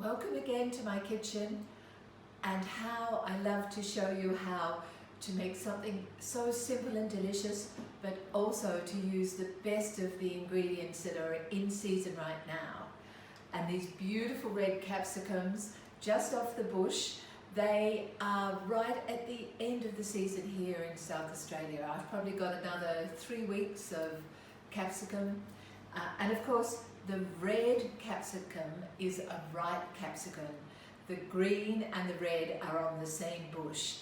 Welcome again to my kitchen, and how I love to show you how to make something so simple and delicious, but also to use the best of the ingredients that are in season right now. And these beautiful red capsicums just off the bush, they are right at the end of the season here in South Australia. I've probably got another 3 weeks of capsicum, and of course the red capsicum is a ripe capsicum. The green and the red are on the same bush,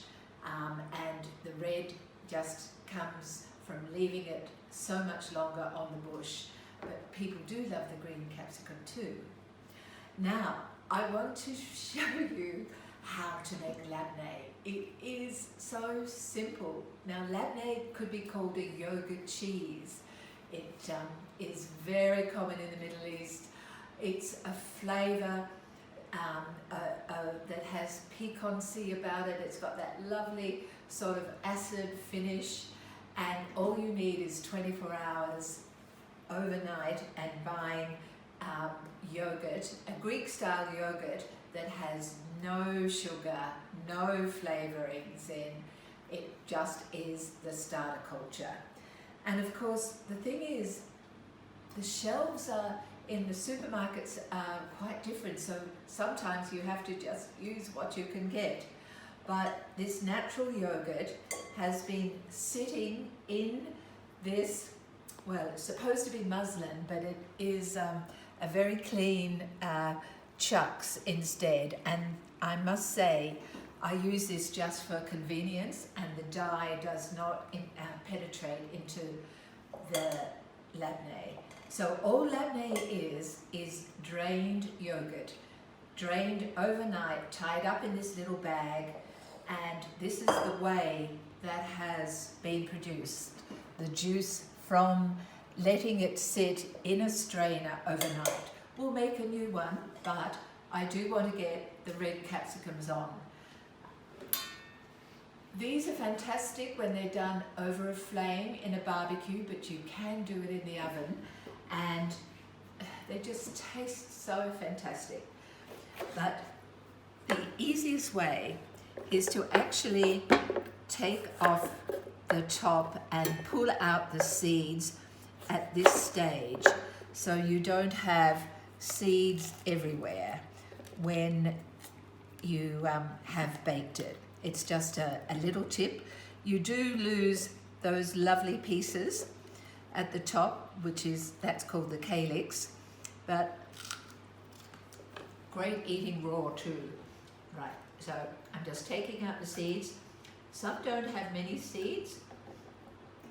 and the red just comes from leaving it so much longer on the bush. But people do love the green capsicum too. Now, I want to show you how to make labneh. It is so simple. Now, labneh could be called a yogurt cheese. It is very common in the Middle East. It's a flavour that has piquancy about it. It's got that lovely sort of acid finish, and all you need is 24 hours overnight and buying yogurt, a Greek-style yogurt that has no sugar, no flavourings in. It just is the starter culture. And of course, the thing is, the shelves in the supermarkets are quite different, so sometimes you have to just use what you can get. But this natural yogurt has been sitting in this, well, it's supposed to be muslin, but it is a very clean chucks instead. And I must say, I use this just for convenience, and the dye does not penetrate into the labneh. So all labneh is drained yogurt, drained overnight, tied up in this little bag, and this is the whey that has been produced. The juice from letting it sit in a strainer overnight. We'll make a new one, but I do want to get the red capsicums on. These are fantastic when they're done over a flame in a barbecue, but you can do it in the oven, and they just taste so fantastic. But the easiest way is to actually take off the top and pull out the seeds at this stage, so you don't have seeds everywhere when you have baked it. It's just a little tip. You do lose those lovely pieces at the top, that's called the calyx, but great eating raw too. Right, so I'm just taking out the seeds. Some don't have many seeds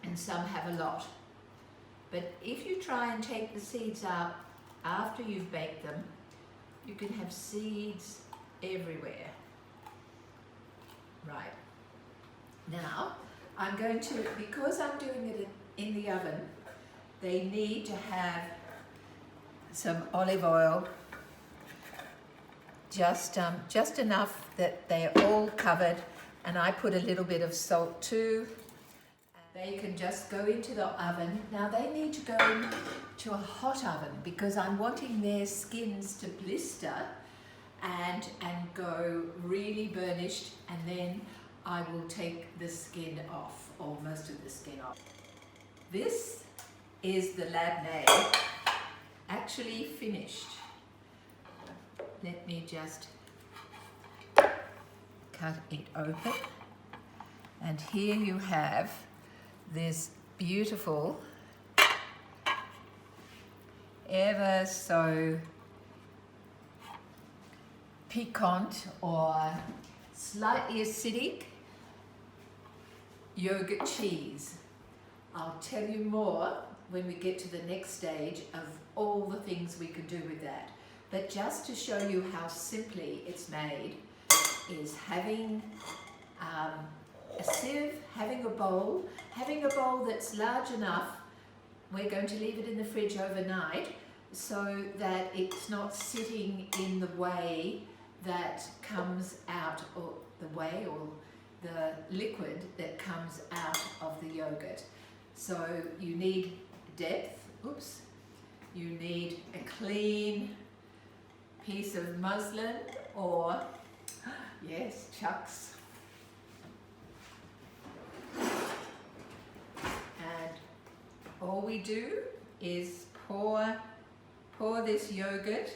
and some have a lot. But if you try and take the seeds out after you've baked them, you can have seeds everywhere. Right. Now, I'm going to, because I'm doing it in the oven, they need to have some olive oil, just enough that they're all covered, and I put a little bit of salt too. They can just go into the oven. Now they need to go into a hot oven because I'm wanting their skins to blister and go really burnished, and then I will take the skin off, or most of the skin off. This is the labneh, actually finished. Let me just cut it open, and here you have this beautiful, ever so piquant or slightly acidic yogurt cheese. I'll tell you more when we get to the next stage of all the things we could do with that. But just to show you how simply it's made, is having a sieve, having a bowl that's large enough. We're going to leave it in the fridge overnight so that it's not sitting in the whey that comes out, or the whey or the liquid that comes out of the yogurt. So you need depth, you need a clean piece of muslin or, yes, chucks. And all we do is pour this yogurt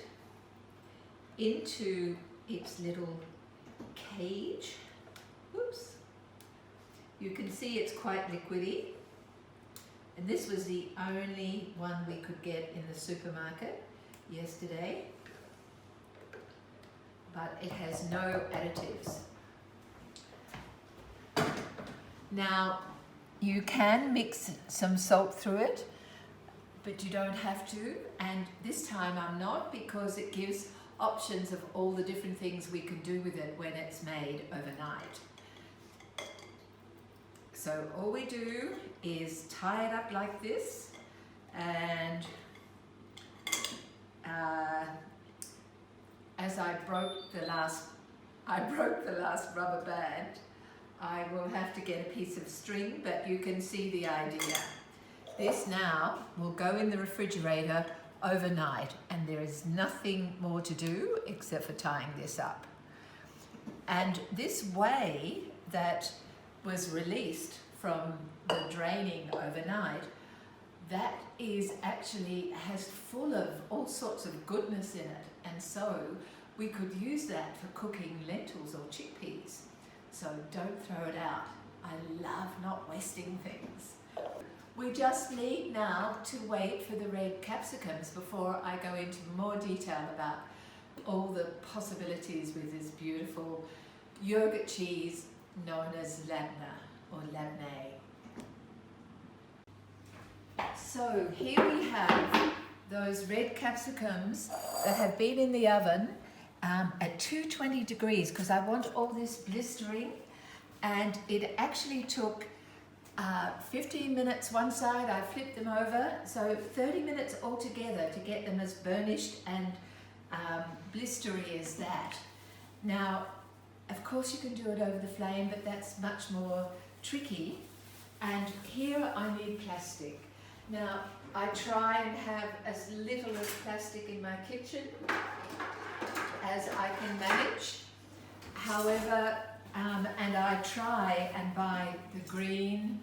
into its little cage. Oops. You can see it's quite liquidy. And this was the only one we could get in the supermarket yesterday. But it has no additives. Now, you can mix some salt through it, but you don't have to. And this time I'm not, because it gives options of all the different things we can do with it when it's made overnight. So all we do is tie it up like this, and as I broke the last rubber band, I will have to get a piece of string, but you can see the idea. This now will go in the refrigerator overnight, and there is nothing more to do except for tying this up. And this whey that was released from the draining overnight, that is actually has full of all sorts of goodness in it, and so we could use that for cooking lentils or chickpeas. So don't throw it out. I love not wasting things. We just need now to wait for the red capsicums before I go into more detail about all the possibilities with this beautiful yogurt cheese known as Labneh or Labneh. So here we have those red capsicums that have been in the oven at 220 degrees, because I want all this blistering, and it actually took 15 minutes one side. I flipped them over, so 30 minutes altogether to get them as burnished and blistery as that. Now, of course you can do it over the flame, but that's much more tricky. And here I need plastic. Now, I try and have as little of plastic in my kitchen as I can manage. However, and I try and buy the green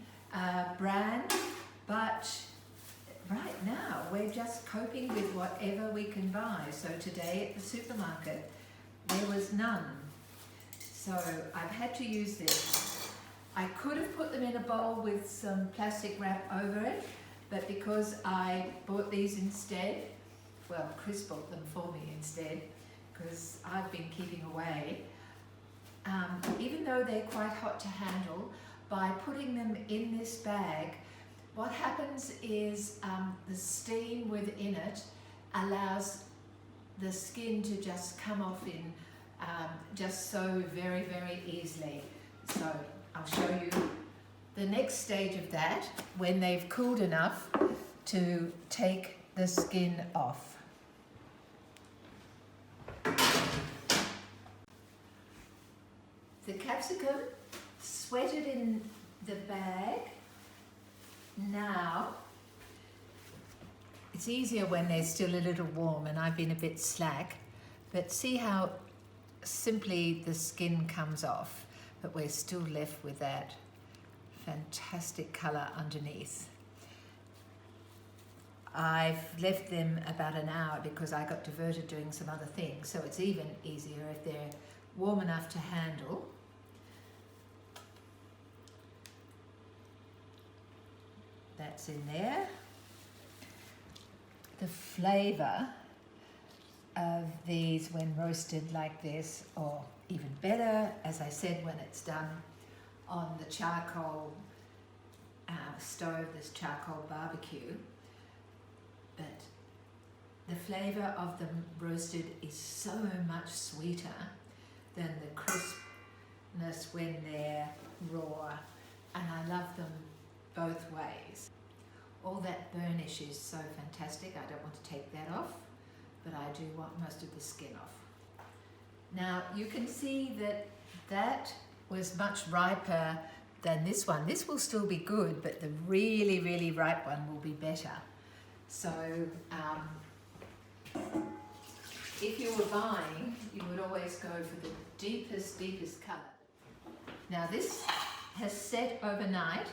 brand, but right now we're just coping with whatever we can buy. So today at the supermarket there was none, so I've had to use this. I could have put them in a bowl with some plastic wrap over it, but because I bought these instead, well, Chris bought them for me instead, because I've been keeping away. Even though they're quite hot to handle, by putting them in this bag, what happens is the steam within it allows the skin to just come off in just so very, very easily. So I'll show you the next stage of that when they've cooled enough to take the skin off. The capsicum sweated in the bag. Now, it's easier when they're still a little warm, and I've been a bit slack, but see how simply the skin comes off, but we're still left with that fantastic colour underneath. I've left them about an hour because I got diverted doing some other things, so it's even easier if they're warm enough to handle. That's in there. The flavour of these when roasted like this, or even better, as I said, when it's done on the charcoal stove, this charcoal barbecue. But the flavour of them roasted is so much sweeter than the crispness when they're raw, and I love them both ways. All that burnish is so fantastic. I don't want to take that off, but I do want most of the skin off. Now you can see that that was much riper than this one. This will still be good, but the really, really ripe one will be better. So if you were buying, you would always go for the deepest colour. Now this has set overnight,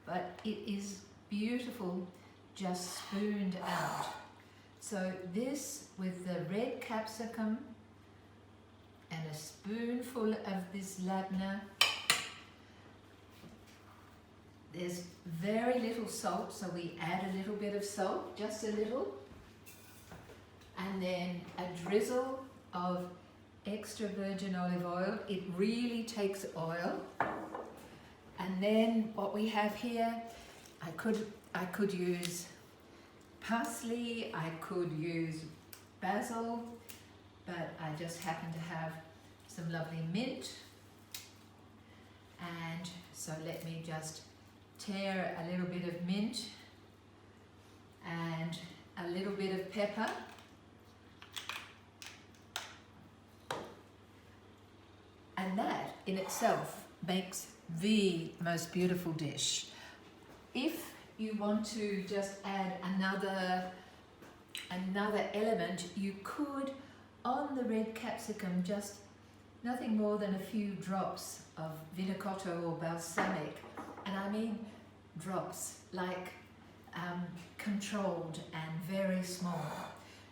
but it is beautiful, just spooned out. So this with the red capsicum and a spoonful of this labneh. There's very little salt, so we add a little bit of salt, just a little. And then a drizzle of extra virgin olive oil. It really takes oil. And then what we have here, I could use parsley, I could use basil, but I just happen to have some lovely mint. And so let me just tear a little bit of mint and a little bit of pepper. And that in itself makes the most beautiful dish. If you want to just add another element, you could, on the red capsicum, just nothing more than a few drops of vinaigrette or balsamic. And I mean drops, like controlled and very small.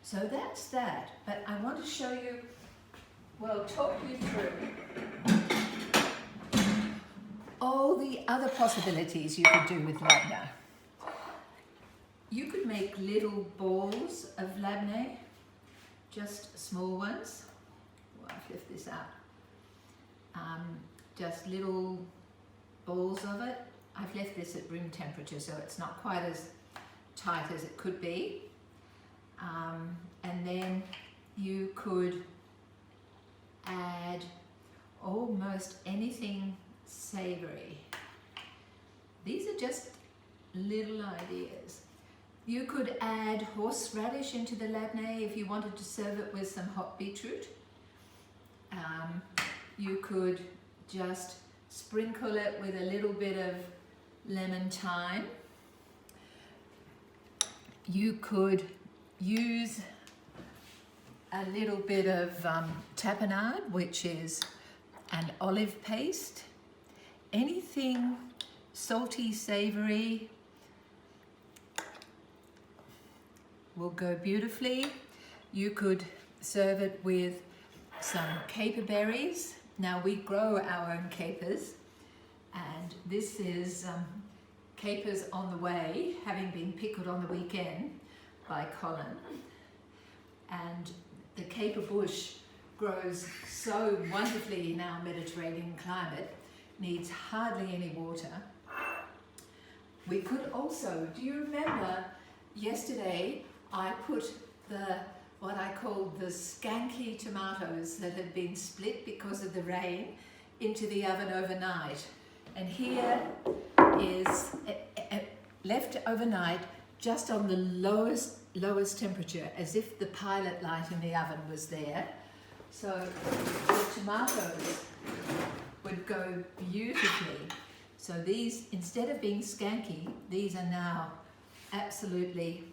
So that's that. But I want to show you, well, talk you through all the other possibilities you could do with labneh. You could make little balls of labneh, just small ones. Well, I've lift this up. Just little balls of it. I've left this at room temperature, so it's not quite as tight as it could be. And then you could add almost anything savory. These are just little ideas. You could add horseradish into the labneh if you wanted to serve it with some hot beetroot. You could just sprinkle it with a little bit of lemon thyme. You could use a little bit of tapenade, which is an olive paste. Anything salty, savory will go beautifully. You could serve it with some caper berries. Now we grow our own capers, and this is capers on the way, having been pickled on the weekend by Colin. And the caper bush grows so wonderfully in our Mediterranean climate, needs hardly any water. We could also, do you remember yesterday I put what I called the skanky tomatoes that had been split because of the rain into the oven overnight. And here is left overnight just on the lowest temperature, as if the pilot light in the oven was there. So the tomatoes would go beautifully. So these, instead of being skanky, these are now absolutely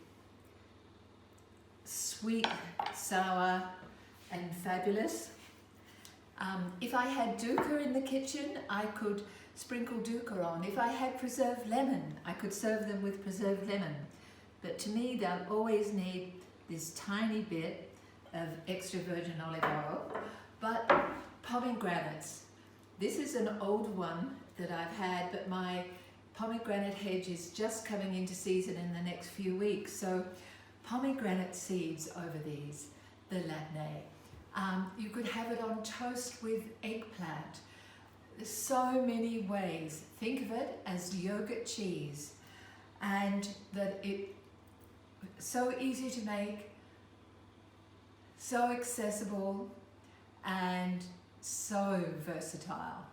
sweet, sour, and fabulous. If I had dukkha in the kitchen, I could sprinkle dukkha on. If I had preserved lemon, I could serve them with preserved lemon. But to me, they'll always need this tiny bit of extra virgin olive oil. But pomegranates. This is an old one that I've had, but my pomegranate hedge is just coming into season in the next few weeks. So pomegranate seeds over these, the labneh. You could have it on toast with eggplant. There's so many ways. Think of it as yogurt cheese, and that it's so easy to make, so accessible, and so versatile.